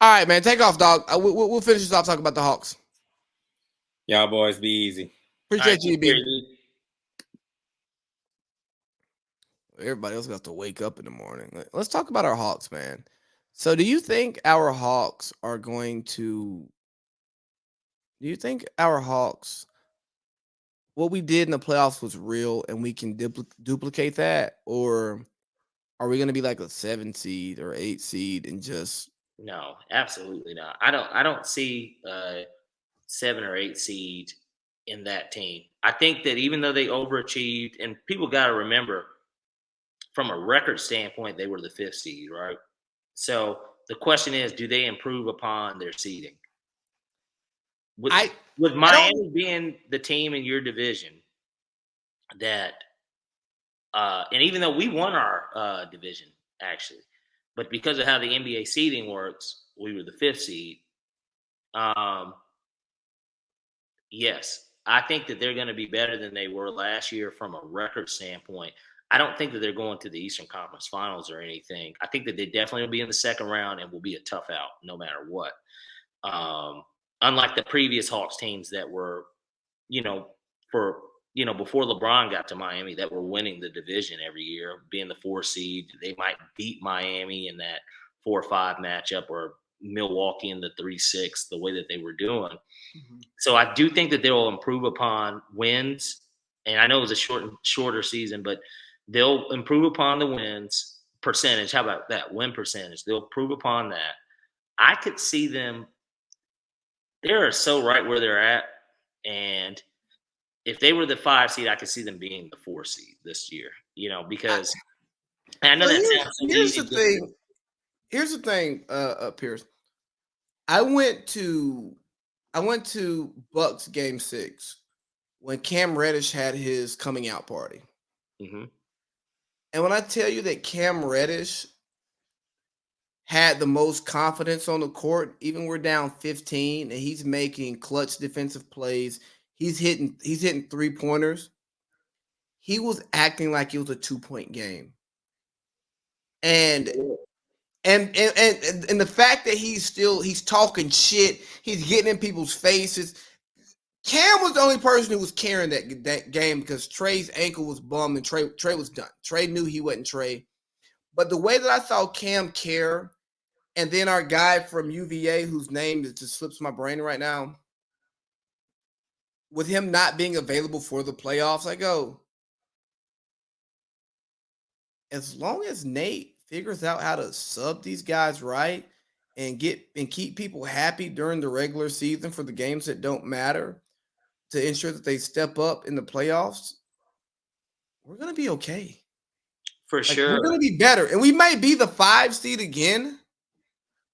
All right, man. Take off, dog. We'll finish this off talking about the Hawks. Y'all boys be easy. All right, Appreciate you, take care, B. dude. Everybody else got to wake up in the morning. Let's talk about our Hawks, man. So, do you think our Hawks are going to? Do you think our Hawks, what we did in the playoffs was real, and we can duplicate that, or are we going to be like a 7 seed or 8 seed and just? No, absolutely not. I don't see 7 or 8 seed in that team. I think that even though they overachieved, and people got to remember, from a record standpoint, they were the 5th seed, right? So the question is, do they improve upon their seeding? With, I with I don't. Miami being the team in your division that, and even though we won our division actually, but because of how the NBA seeding works, we were the 5th seed. Um, yes, I think that they're going to be better than they were last year from a record standpoint. I don't think that they're going to the Eastern Conference Finals or anything. I think that they definitely will be in the second round and will be a tough out no matter what. Um, Unlike the previous Hawks teams that were, you know, for before LeBron got to Miami, that were winning the division every year, being the 4 seed. They might beat Miami in that 4 or 5 matchup, or Milwaukee in the 3-6, the way that they were doing. So I do think that they'll improve upon wins. And I know it was a shorter season, but they'll improve upon the wins percentage. How about that? Win percentage. They'll improve upon that. I could see them. They're so right where they're at. And if they were the 5 seed, I could see them being the 4 seed this year, because and I know So that sounds so here's easy. the thing. Here's the thing, Pierce. I went to Bucks Game 6 when Cam Reddish had his coming out party. Mm-hmm. And when I tell you that Cam Reddish had the most confidence on the court, even we're down 15 and he's making clutch defensive plays, he's hitting 3-pointers. He was acting like it was a 2-point game. And the fact that he's talking shit, he's getting in people's faces. Cam was the only person who was carrying that game because Trey's ankle was bummed and Trey was done. Trey knew he wasn't Trey. But the way that I saw Cam care, and then our guy from UVA, whose name just slips my brain right now, with him not being available for the playoffs, I go, as long as Nate figures out how to sub these guys right and keep people happy during the regular season for the games that don't matter to ensure that they step up in the playoffs, we're gonna be okay. For sure. We're gonna be better. And we might be the 5 seed again,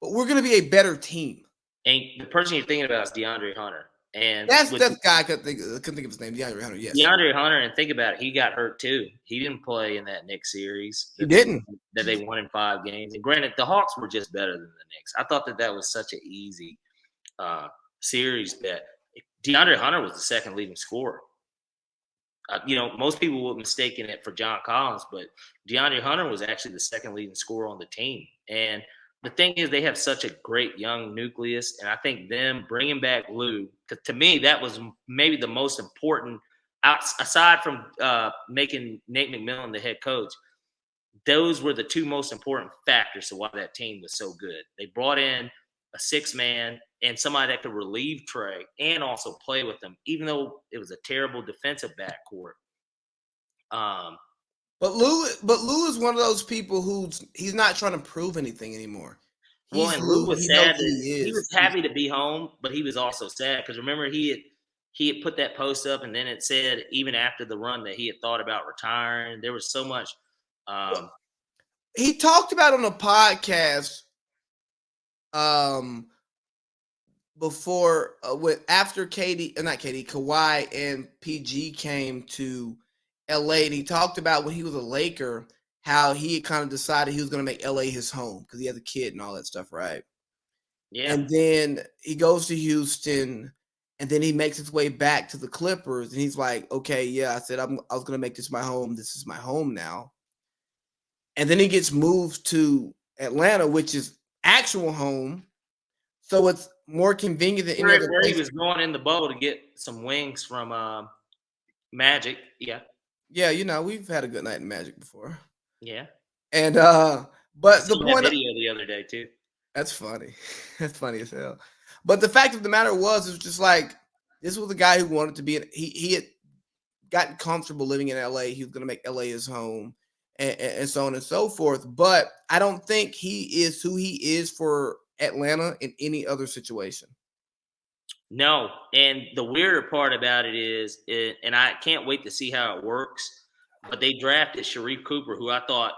but we're gonna be a better team. And the person you're thinking about is Deandre Hunter. And That's the guy I couldn't think of his name. DeAndre Hunter, yes. DeAndre Hunter, and think about it, he got hurt too. He didn't play in that Knicks series. He didn't. That they won in 5 games. And granted, the Hawks were just better than the Knicks. I thought that was such an easy series bet. DeAndre Hunter was the second leading scorer. Most people would mistake it for John Collins, but DeAndre Hunter was actually the second leading scorer on the team. And the thing is, they have such a great young nucleus, and I think them bringing back Lou, to me, that was maybe the most important, aside from making Nate McMillan the head coach. Those were the 2 most important factors to why that team was so good. They brought in a 6-man and somebody that could relieve Trey and also play with them, even though it was a terrible defensive backcourt. But Lou is one of those people he's not trying to prove anything anymore. And Lou was sad. He was happy to be home, but he was also sad because remember he had put that post up, and then it said even after the run that he had thought about retiring. There was so much. He talked about on a podcast before after Kawhi and PG came to LA, and he talked about when he was a Laker how he had kind of decided he was going to make LA his home because he has a kid and all that stuff, right? Yeah. And then he goes to Houston, and then he makes his way back to the Clippers, and he's like, okay, yeah, I said I was going to make this my home. This is my home now. And then he gets moved to Atlanta, which is actual home. So it's more convenient than any other Where he place. was going in the bubble to get some wings from Magic. Yeah, Yeah, we've had a good night in Magic before. yeah. And I but the seen that point video the other day too. that's funny. That's funny as hell. But the fact of the matter was, it was just like this was a guy who wanted to be in. He had gotten comfortable living in LA. He was going to make LA his home, and so on and so forth. But I don't think he is who he is for Atlanta in any other situation. No, and the weirder part about it is, and I can't wait to see how it works. But they drafted Sharif Cooper, who I thought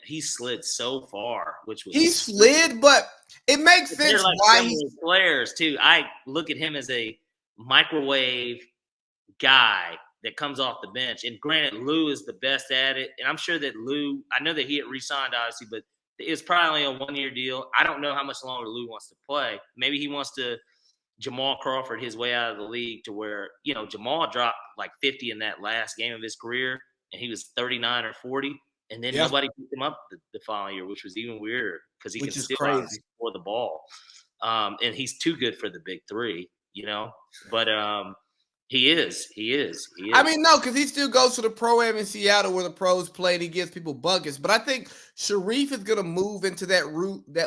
he slid so far, which He was slid, but it makes they're sense like why similar he's players too. I look at him as a microwave guy that comes off the bench. And granted, Lou is the best at it. And I'm sure that I know that he had re-signed, obviously, but it's probably only a 1-year deal. I don't know how much longer Lou wants to play. Maybe he wants to Jamal Crawford his way out of the league to where, Jamal dropped like 50 in that last game of his career, and he was 39 or 40. And then yeah, nobody picked him up the following year, which was even weirder because he can which is still crazy. score the ball. And he's too good for the big three, But he is. I mean, no, because he still goes to the pro-am in Seattle where the pros play and he gives people buckets. But I think Sharif is going to move into that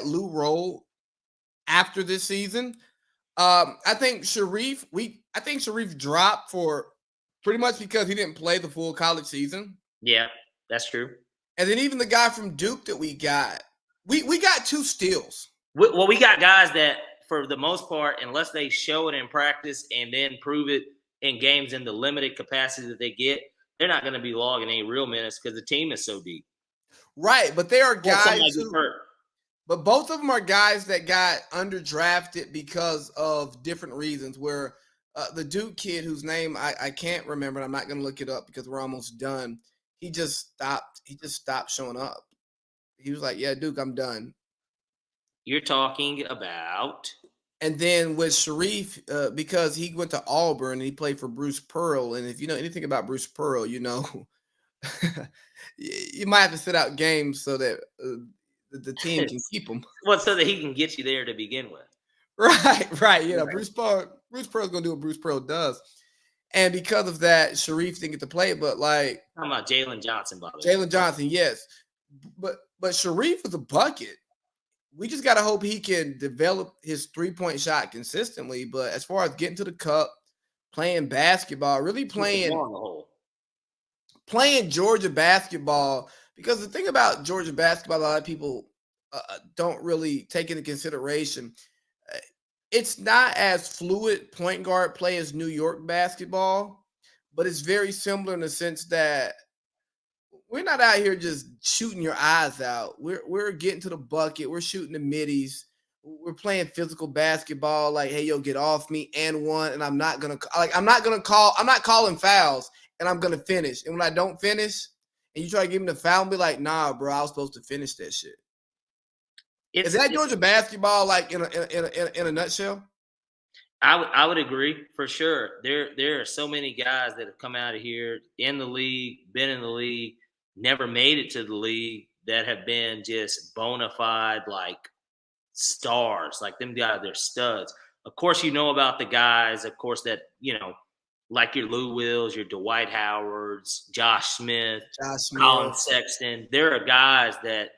Lou role after this season. I think Sharif dropped for pretty much because he didn't play the full college season. Yeah, that's true. And then even the guy from Duke that we got 2 steals. Well, we got guys that, for the most part, unless they show it in practice and then prove it in games in the limited capacity that they get, they're not going to be logging any real minutes because the team is so deep. Right, but they are guys who hurt. But both of them are guys that got underdrafted because of different reasons. Where the Duke kid, whose name I can't remember, and I'm not going to look it up because we're almost done. He just stopped. He just stopped showing up. He was like, "Yeah, Duke, I'm done." You're talking about. And then with Sharif, because he went to Auburn and he played for Bruce Pearl, and if you know anything about Bruce Pearl, you might have to sit out games so that the team can keep him. Well, so that he can get you there to begin with. Right. Bruce Pearl's gonna do what Bruce Pearl does, and because of that, Sharif didn't get to play. But like, talking about Jalen Johnson, by the way. Jalen Johnson, yes, but Sharif is a bucket. We just gotta hope he can develop his 3-point shot consistently. But as far as getting to the cup, playing basketball, really playing Georgia basketball, because the thing about Georgia basketball, a lot of people don't really take into consideration. It's not as fluid point guard play as New York basketball, but it's very similar in the sense that we're not out here just shooting your eyes out. We're getting to the bucket. We're shooting the middies. We're playing physical basketball. Like, hey, yo, get off me and one. And I'm not calling fouls, and I'm gonna finish. And when I don't finish, and you try to give me the foul, and be like, nah, bro, I was supposed to finish that shit. Is that Georgia basketball like in a nutshell? I would agree for sure. There are so many guys that have come out of here in the league, been in the league, never made it to the league, that have been just bona fide like stars, like them guys, they're studs. Of course, about the guys, of course, that like your Lou Wills, your Dwight Howards, Josh Smith, Colin Sexton. There are guys that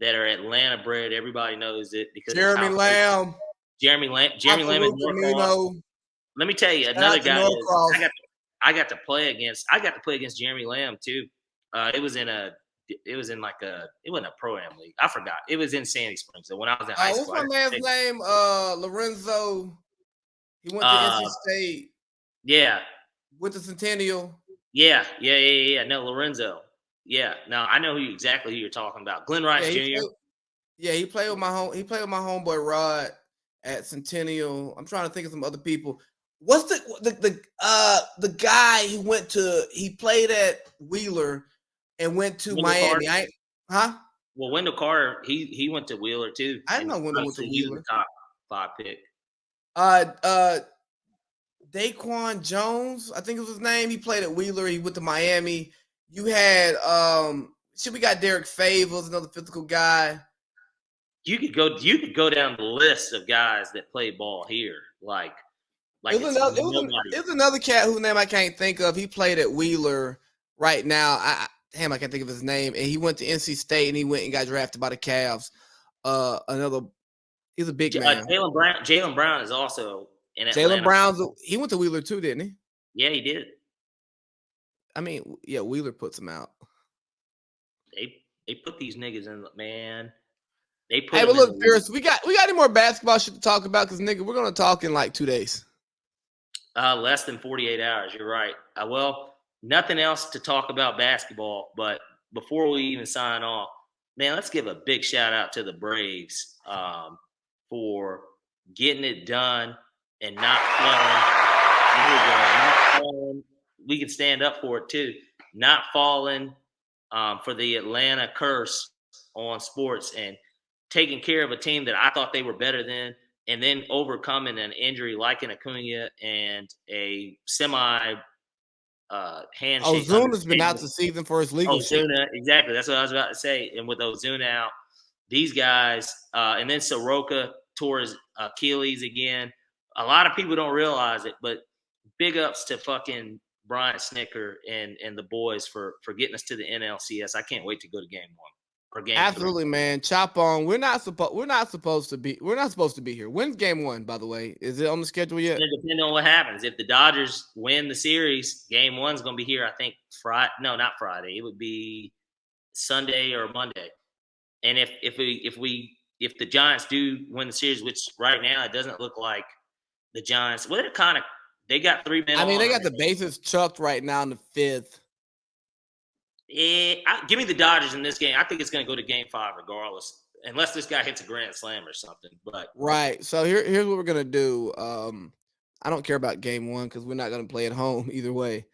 are Atlanta bred. Everybody knows it because Jeremy Lamb. Jeremy Lamb is Norcross. Let me tell you, another guy I got to play against Jeremy Lamb too. It wasn't a pro-am league. I forgot. It was in Sandy Springs. So when I was in high school. What's my man's name? Lorenzo. He went to NC State. Yeah. Went to Centennial. Yeah. No, Lorenzo. Yeah. No, I know exactly who you're talking about. Glenn Rice Jr. He played with my homeboy Rod at Centennial. I'm trying to think of some other people. What's the guy he played at Wheeler and went to Wendell Miami? Carter. Well, Wendell Carter, he went to Wheeler too. I didn't know Wendell went to Wheeler. He was the top 5 pick. Daquan Jones, I think it was his name. He played at Wheeler. He went to Miami. You had we got Derrick Fables, another physical guy. you could go down the list of guys that play ball here, like It was, it's another, nobody. it was another cat whose name I can't think of. He played at Wheeler right now. I can't think of his name. And he went to NC State and he went and got drafted by the Cavs. He's a big man. Jaylen Brown is also in Jaylen Atlanta. he went to Wheeler too, didn't he? Yeah, he did. I mean, yeah, Wheeler puts him out. They put these niggas in, man. They put. Hey, but look, Ferris, we got any more basketball shit to talk about? Because nigga, we're gonna talk in like 2 days. Less than 48 hours. You're right. Well, nothing else to talk about basketball. But before we even sign off, man, let's give a big shout out to the Braves for getting it done and not falling. We can stand up for it too. Not falling for the Atlanta curse on sports and taking care of a team that I thought they were better than, and then overcoming an injury like an Acuna and a semi handshake. Ozuna's been out the season for his legal shit. Ozuna, exactly. That's what I was about to say. And with Ozuna out, these guys, and then Soroka tore his Achilles again. A lot of people don't realize it, but big ups to fucking Brian Snicker and the boys for getting us to the NLCS. I can't wait to go to game 1 or game Absolutely, 3. man. Chop on. We're not supposed to be here. When's game 1, by the way? Is it on the schedule yet? It depends on what happens. If the Dodgers win the series, game 1's going to be here. I think Friday. No, not Friday. It would be Sunday or Monday. And if the Giants do win the series, which right now it doesn't look like the Giants. Well, they got 3 men. I mean, they got the bases chucked right now in the 5th. Give me the Dodgers in this game. I think it's going to go to game 5 regardless, unless this guy hits a grand slam or something. But right. So here's what we're going to do. I don't care about game 1 because we're not going to play at home either way.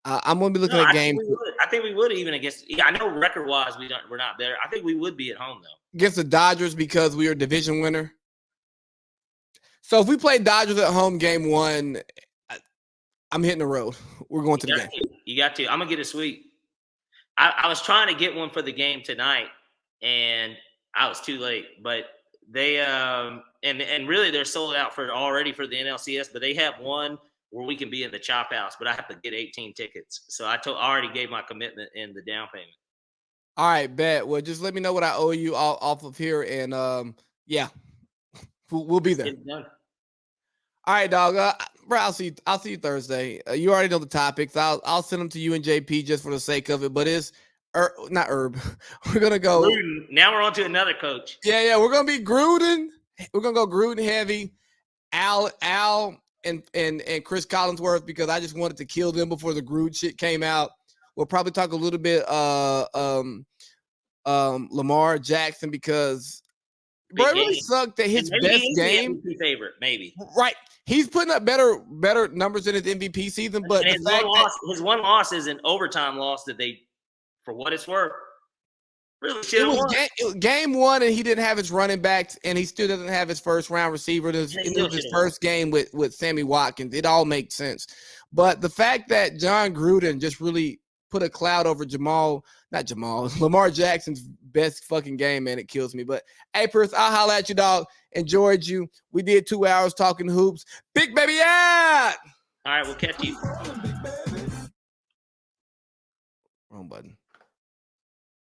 I'm going to be looking at game 2. I think we would even against. Yeah, I know record-wise we're not better. I think we would be at home though against the Dodgers because we are division winner. So if we play Dodgers at home game 1, I'm hitting the road. We're going to the game. You got to. I'm gonna get a sweep. I was trying to get one for the game tonight, and I was too late. But they and really they're sold out already for the NLCS. But they have one where we can be in the Chop House, but I have to get 18 tickets. So I already gave my commitment in the down payment. All right, bet. Well, just let me know what I owe you off of here, and yeah, we'll be there. All right, dog. Bro, I'll see you Thursday. You already know the topics. I'll send them to you and JP just for the sake of it. But it's not Herb. We're gonna go. Gruden. Now we're on to another coach. Yeah. We're gonna be Gruden. We're gonna go Gruden heavy. Al and Chris Collinsworth because I just wanted to kill them before the Gruden shit came out. We'll probably talk a little bit Lamar Jackson because bro, it really sucked that his best game favorite, maybe. Right. He's putting up better numbers in his MVP season, but his one loss is an overtime loss that they, for what it's worth, really should have won. It was game 1, and he didn't have his running backs, and he still doesn't have his first round receiver. It was his first game with Sammy Watkins. It all makes sense. But the fact that John Gruden just really put a cloud over Lamar Jackson's best fucking game, man, it kills me. But hey, Pierce, I'll holler at you, dog. Enjoyed you. We did 2 hours talking hoops. Big baby out. All right, we'll catch you. Wrong button.